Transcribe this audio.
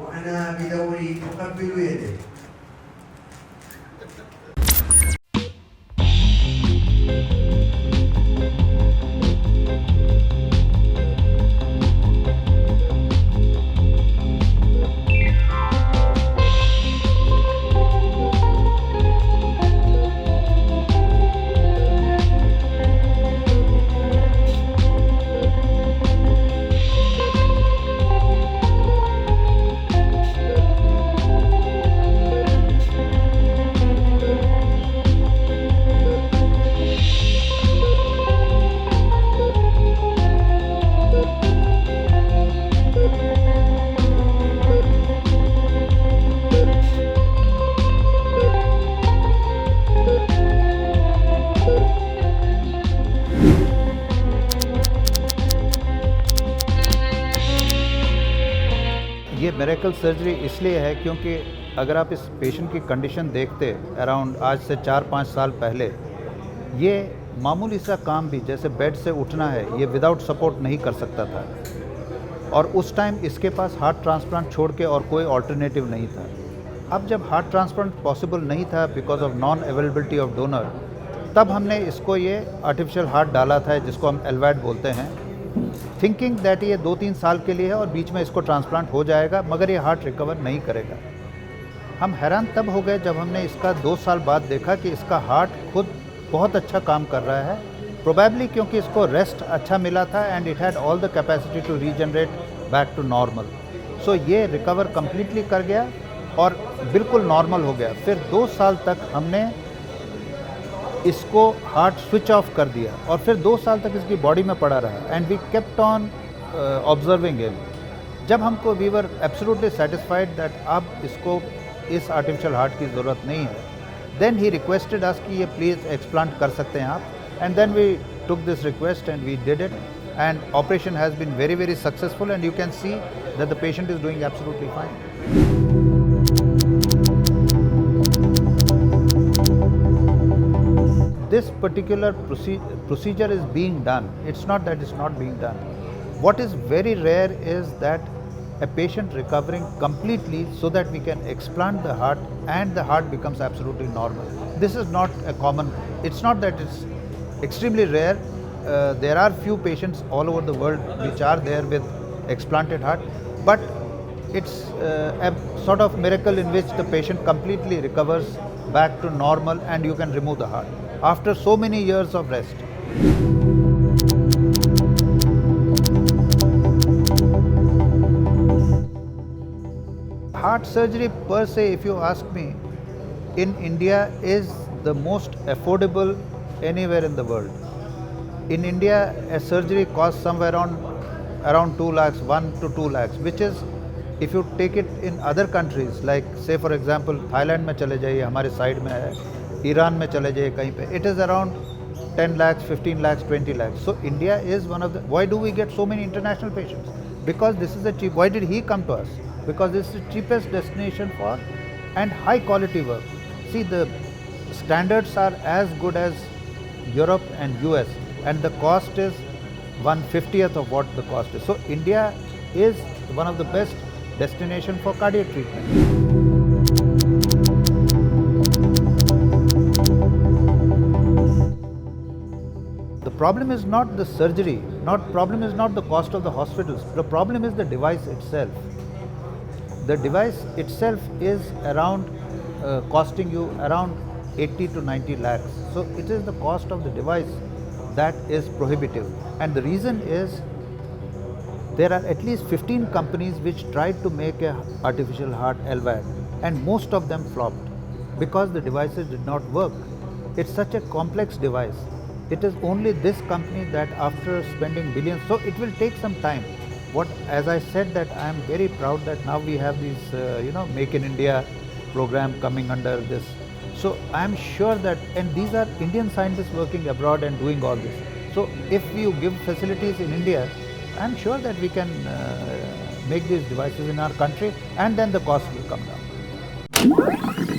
وأنا بدوري أقبل يده. ये miracle surgery इसलिए है क्योंकि अगर आप इस पेशेंट की कंडीशन देखते अराउंड आज से 4-5 साल पहले, ये मामूली सा काम भी जैसे बेड से उठना है, ये विदाउट सपोर्ट नहीं कर सकता था। और उस टाइम इसके पास हार्ट ट्रांसप्लांट छोड़ के और कोई ऑल्टरनेटिव नहीं था। अब जब हार्ट ट्रांसप्लांट पॉसिबल नहीं था because of non availability of donor, तब हमने इसको ये आर्टिफिशियल हार्ट डाला था जिसको हम एलवैड बोलते हैं, थिंकिंग दैट ये 2-3 साल के लिए है और बीच में इसको ट्रांसप्लांट हो जाएगा, मगर ये हार्ट रिकवर नहीं करेगा। हम हैरान तब हो गए जब हमने इसका 2 साल बाद देखा कि इसका हार्ट खुद बहुत अच्छा काम कर रहा है, प्रोबेबली क्योंकि इसको रेस्ट अच्छा मिला था and it had all the capacity to regenerate back to normal. So ये रिकवर कम्प्लीटली कर गया और बिल्कुल नॉर्मल हो गया। फिर 2 साल तक हमने इसको हार्ट स्विच ऑफ कर दिया और फिर 2 साल तक इसकी बॉडी में पड़ा रहा and we kept on observing him. जब हमको we were absolutely satisfied that अब इसको इस आर्टिफिशियल हार्ट की ज़रूरत नहीं है, देन ही रिक्वेस्टेड अस कि ये प्लीज़ एक्सप्लांट कर सकते हैं आप, and then we took this request and we did it and operation has been very very successful and you can see that the patient is doing absolutely fine. This particular procedure is being done. It's not that it's not being done. What is very rare is that a patient recovering completely so that we can explant the heart and the heart becomes absolutely normal. This is not a common, it's not that it's extremely rare. There are few patients all over the world which are there with explanted heart, but it's a sort of miracle in which the patient completely recovers back to normal and you can remove the heart after so many years of rest. Heart surgery per se, if you ask me, in India is the most affordable anywhere in the world. In India, a surgery costs somewhere around 2 lakhs, 1 to 2 lakhs, which is, if you take it in other countries, like say for example, Thailand में चले जाइए, हमारे side में है, Iran में चले जाइए कहीं पे, it is around 10 lakhs, 15 lakhs, 20 lakhs. So India is one of the, why do we get so many international patients? Because this is a cheap, why did he come to us? Because this is the cheapest destination for and high quality work. See, the standards are as good as Europe and US and the cost is 1/50th of what the cost is. So India is one of the best destination for cardiac treatment. The problem is not the surgery, problem is not the cost of the hospitals, the problem is the device itself. The device itself is around costing you around 80 to 90 lakhs. So it is the cost of the device that is prohibitive, and the reason is there are at least 15 companies which tried to make a artificial heart LVAD and most of them flopped because the devices did not work. It's such a complex device. It is only this company that after spending billions, so it will take some time. As I said, that I am very proud that now we have this, Make in India program coming under this. So I am sure that, and these are Indian scientists working abroad and doing all this. So if you give facilities in India, I am sure that we can make these devices in our country and then the cost will come down.